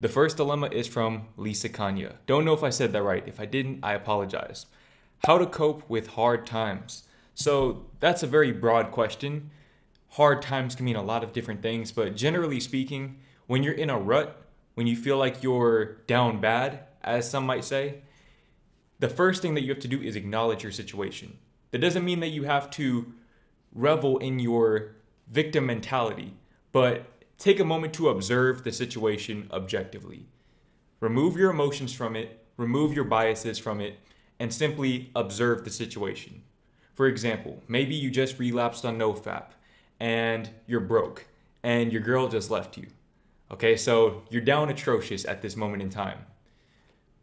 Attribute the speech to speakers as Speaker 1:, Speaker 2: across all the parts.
Speaker 1: The first dilemma is from Lisa Kanya. Don't know if I said that right. If I didn't, I apologize. How to cope with hard times. So that's a very broad question. Hard times can mean a lot of different things, but generally speaking, when you're in a rut, when you feel like you're down bad, as some might say, the first thing that you have to do is acknowledge your situation. That doesn't mean that you have to revel in your victim mentality, but take a moment to observe the situation objectively. Remove your emotions from it, remove your biases from it, and simply observe the situation. For example, maybe you just relapsed on NoFap and you're broke and your girl just left you. Okay, so you're down atrocious at this moment in time.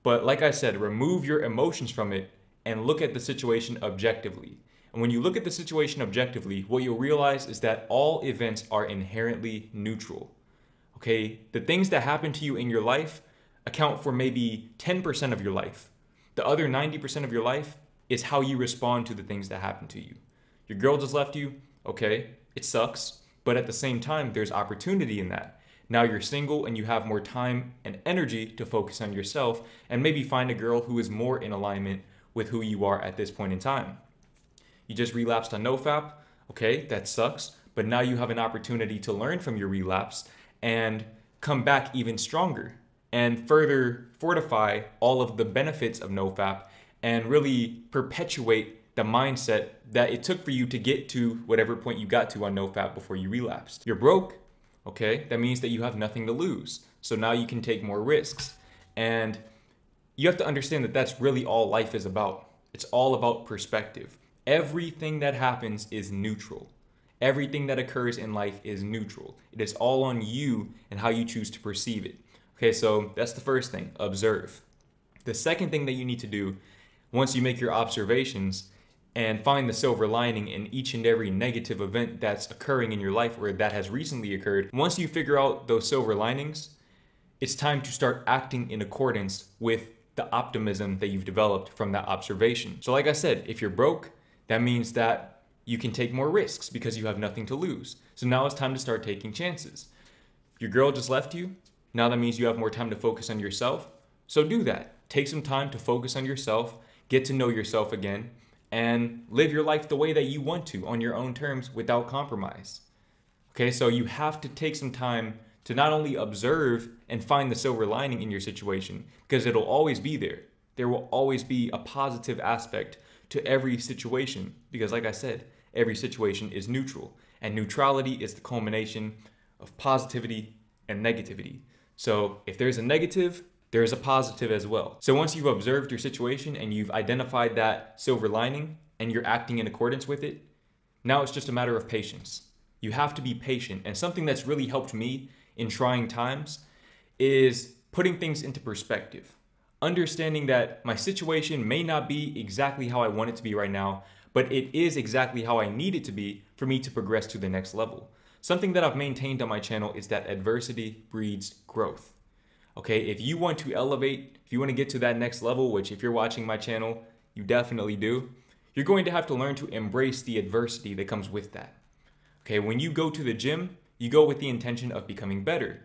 Speaker 1: But like I said, remove your emotions from it and look at the situation objectively. And when you look at the situation objectively, what you'll realize is that all events are inherently neutral. Okay, the things that happen to you in your life account for maybe 10% of your life. The other 90% of your life is how you respond to the things that happen to you. Your girl just left you, okay, it sucks, but at the same time, there's opportunity in that. Now you're single and you have more time and energy to focus on yourself and maybe find a girl who is more in alignment with who you are at this point in time. You just relapsed on NoFap, okay, that sucks, but now you have an opportunity to learn from your relapse and come back even stronger and further fortify all of the benefits of NoFap and really perpetuate the mindset that it took for you to get to whatever point you got to on NoFap before you relapsed. You're broke, okay, that means that you have nothing to lose. So now you can take more risks. And you have to understand that that's really all life is about. It's all about perspective. Everything that happens is neutral. Everything that occurs in life is neutral. It is all on you and how you choose to perceive it. Okay, so that's the first thing, observe. The second thing that you need to do once you make your observations and find the silver lining in each and every negative event that's occurring in your life or that has recently occurred, once you figure out those silver linings, it's time to start acting in accordance with the optimism that you've developed from that observation. So like I said, if you're broke, that means that you can take more risks because you have nothing to lose. So now it's time to start taking chances. Your girl just left you. Now that means you have more time to focus on yourself. So do that. Take some time to focus on yourself, get to know yourself again, and live your life the way that you want to on your own terms without compromise. Okay, so you have to take some time to not only observe and find the silver lining in your situation, because it'll always be there. There will always be a positive aspect to every situation, because like I said, every situation is neutral, and neutrality is the culmination of positivity and negativity. So if there's a negative, there's a positive as well. So once you've observed your situation and you've identified that silver lining and you're acting in accordance with it, now it's just a matter of patience. You have to be patient. And something that's really helped me in trying times is putting things into perspective. Understanding that my situation may not be exactly how I want it to be right now, but it is exactly how I need it to be for me to progress to the next level. Something that I've maintained on my channel is that adversity breeds growth. Okay, if you want to elevate, if you want to get to that next level, which if you're watching my channel, you definitely do, you're going to have to learn to embrace the adversity that comes with that. Okay, when you go to the gym, you go with the intention of becoming better.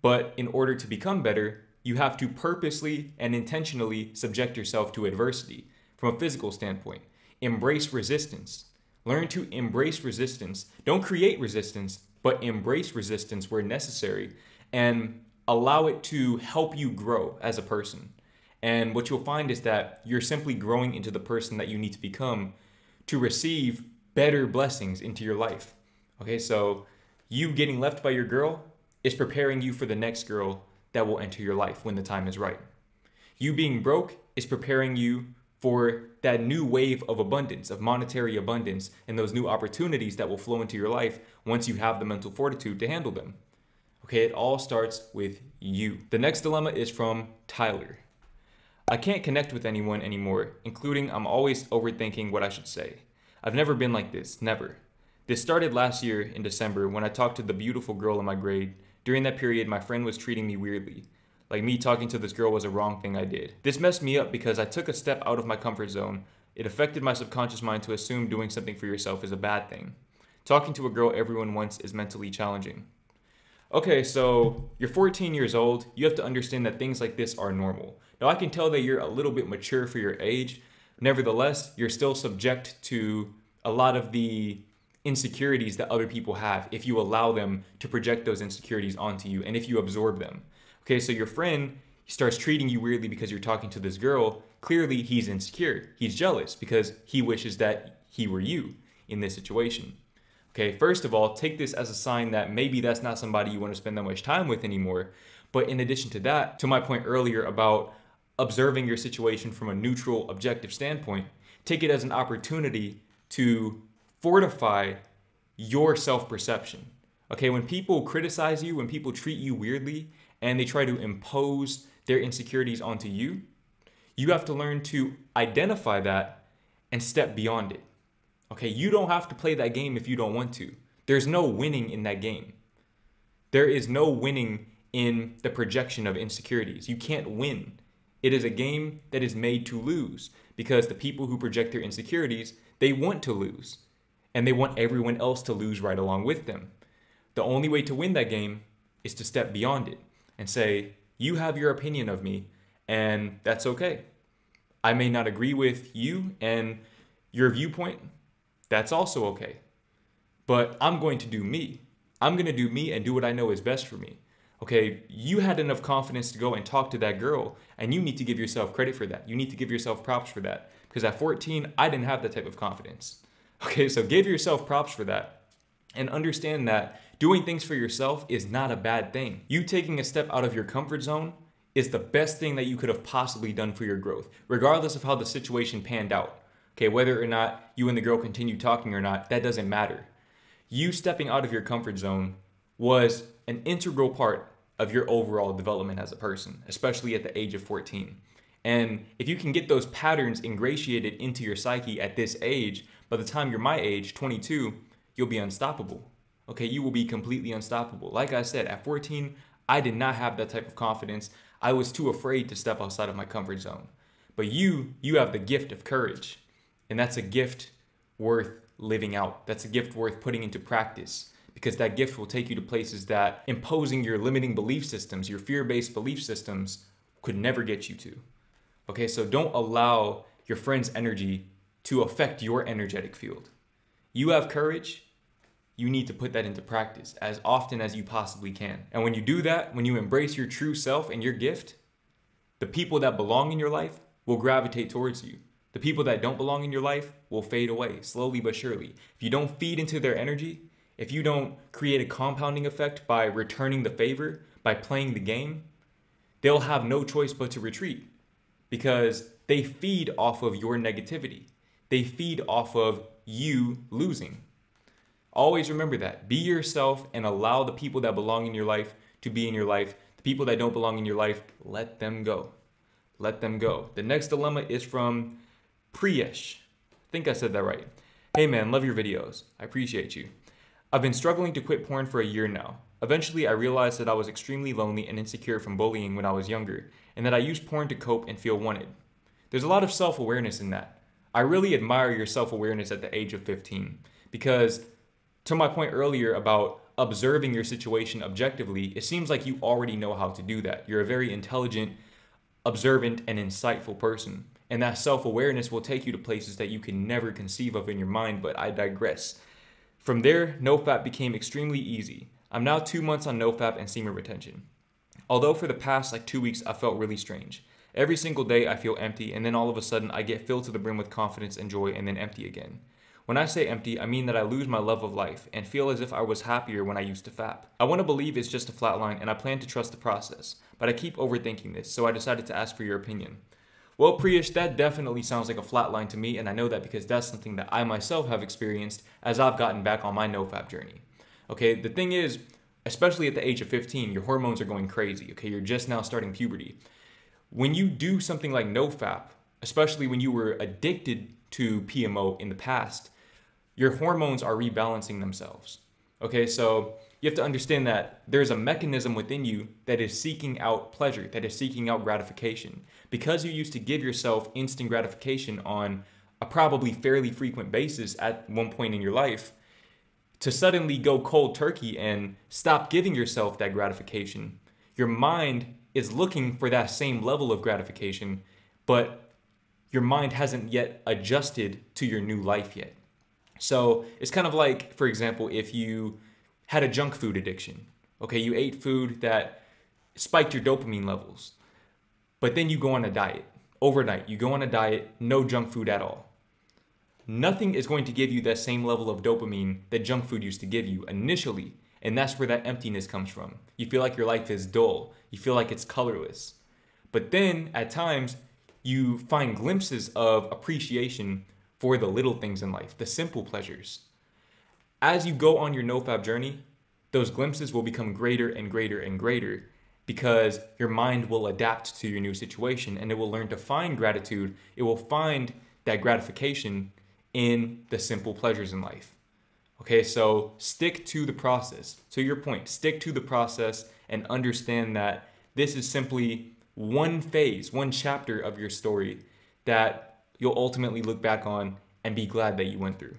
Speaker 1: But in order to become better, you have to purposely and intentionally subject yourself to adversity from a physical standpoint. Embrace resistance. Learn to embrace resistance. Don't create resistance, but embrace resistance where necessary and allow it to help you grow as a person. And what you'll find is that you're simply growing into the person that you need to become to receive better blessings into your life. Okay, so you getting left by your girl is preparing you for the next girl that will enter your life when the time is right. You being broke is preparing you for that new wave of abundance, of monetary abundance, and those new opportunities that will flow into your life once you have the mental fortitude to handle them. Okay, it all starts with you. The next dilemma is from Tyler. I can't connect with anyone anymore, including I'm always overthinking what I should say. I've never been like this, never. This started last year in December when I talked to the beautiful girl in my grade. During that period, my friend was treating me weirdly. Like me talking to this girl was a wrong thing I did. This messed me up because I took a step out of my comfort zone. It affected my subconscious mind to assume doing something for yourself is a bad thing. Talking to a girl everyone wants is mentally challenging. Okay, so you're 14 years old. You have to understand that things like this are normal. Now, I can tell that you're a little bit mature for your age. Nevertheless, you're still subject to a lot of the insecurities that other people have if you allow them to project those insecurities onto you and if you absorb them. Okay, so your friend starts treating you weirdly because you're talking to this girl. Clearly, he's insecure. He's jealous because he wishes that he were you in this situation. Okay, first of all, take this as a sign that maybe that's not somebody you want to spend that much time with anymore. But in addition to that, to my point earlier about observing your situation from a neutral, objective standpoint, take it as an opportunity to fortify your self-perception. Okay, when people criticize you, when people treat you weirdly, and they try to impose their insecurities onto you, you have to learn to identify that and step beyond it. Okay, you don't have to play that game if you don't want to. There's no winning in that game. There is no winning in the projection of insecurities. You can't win. It is a game that is made to lose because the people who project their insecurities, they want to lose. And they want everyone else to lose right along with them. The only way to win that game is to step beyond it and say, you have your opinion of me, and that's okay. I may not agree with you and your viewpoint. That's also okay. But I'm going to do me. I'm going to do me and do what I know is best for me. Okay, you had enough confidence to go and talk to that girl, and you need to give yourself credit for that. You need to give yourself props for that. Because at 14, I didn't have that type of confidence. Okay, so give yourself props for that. And understand that doing things for yourself is not a bad thing. You taking a step out of your comfort zone is the best thing that you could have possibly done for your growth, regardless of how the situation panned out. Okay, whether or not you and the girl continue talking or not, that doesn't matter. You stepping out of your comfort zone was an integral part of your overall development as a person, especially at the age of 14. And if you can get those patterns ingratiated into your psyche at this age, by the time you're my age, 22, you'll be unstoppable. Okay, you will be completely unstoppable. Like I said, at 14, I did not have that type of confidence. I was too afraid to step outside of my comfort zone. But you have the gift of courage. And that's a gift worth living out. That's a gift worth putting into practice, because that gift will take you to places that imposing your limiting belief systems, your fear-based belief systems, could never get you to. Okay, so don't allow your friend's energy to affect your energetic field. You have courage. You need to put that into practice as often as you possibly can. And when you do that, when you embrace your true self and your gift, the people that belong in your life will gravitate towards you. The people that don't belong in your life will fade away slowly but surely. If you don't feed into their energy, if you don't create a compounding effect by returning the favor, by playing the game, they'll have no choice but to retreat because they feed off of your negativity. They feed off of you losing. Always remember that. Be yourself and allow the people that belong in your life to be in your life. The people that don't belong in your life, let them go. Let them go. The next dilemma is from Priyesh. I think I said that right. Hey man, love your videos. I appreciate you. I've been struggling to quit porn for a year now. Eventually, I realized that I was extremely lonely and insecure from bullying when I was younger, and that I used porn to cope and feel wanted. There's a lot of self-awareness in that. I really admire your self-awareness at the age of 15, because to my point earlier about observing your situation objectively, it seems like you already know how to do that. You're a very intelligent, observant, and insightful person. And that self-awareness will take you to places that you can never conceive of in your mind, but I digress. From there, NoFap became extremely easy. I'm now 2 months on NoFap and semen retention. Although for the past 2 weeks, I felt really strange. Every single day I feel empty, and then all of a sudden I get filled to the brim with confidence and joy, and then empty again. When I say empty, I mean that I lose my love of life and feel as if I was happier when I used to fap. I want to believe it's just a flat line, and I plan to trust the process, but I keep overthinking this, so I decided to ask for your opinion. Well, Priyesh, that definitely sounds like a flat line to me, and I know that because that's something that I myself have experienced as I've gotten back on my NoFap journey. Okay, the thing is, especially at the age of 15, your hormones are going crazy, okay? You're just now starting puberty. When you do something like NoFap, especially when you were addicted to PMO in the past, your hormones are rebalancing themselves. Okay, so you have to understand that there's a mechanism within you that is seeking out pleasure, that is seeking out gratification. Because you used to give yourself instant gratification on a probably fairly frequent basis at one point in your life, to suddenly go cold turkey and stop giving yourself that gratification. Your mind is looking for that same level of gratification, but your mind hasn't yet adjusted to your new life yet. So it's kind of like, for example, if you had a junk food addiction. Okay, you ate food that spiked your dopamine levels, but then you go on a diet. Overnight, you go on a diet, no junk food at all. Nothing is going to give you that same level of dopamine that junk food used to give you initially. And that's where that emptiness comes from. You feel like your life is dull. You feel like it's colorless. But then at times, you find glimpses of appreciation for the little things in life, the simple pleasures. As you go on your NoFap journey, those glimpses will become greater and greater and greater because your mind will adapt to your new situation and it will learn to find gratitude. It will find that gratification in the simple pleasures in life. Okay, so stick to the process. To your point, stick to the process and understand that this is simply one phase, one chapter of your story that you'll ultimately look back on and be glad that you went through.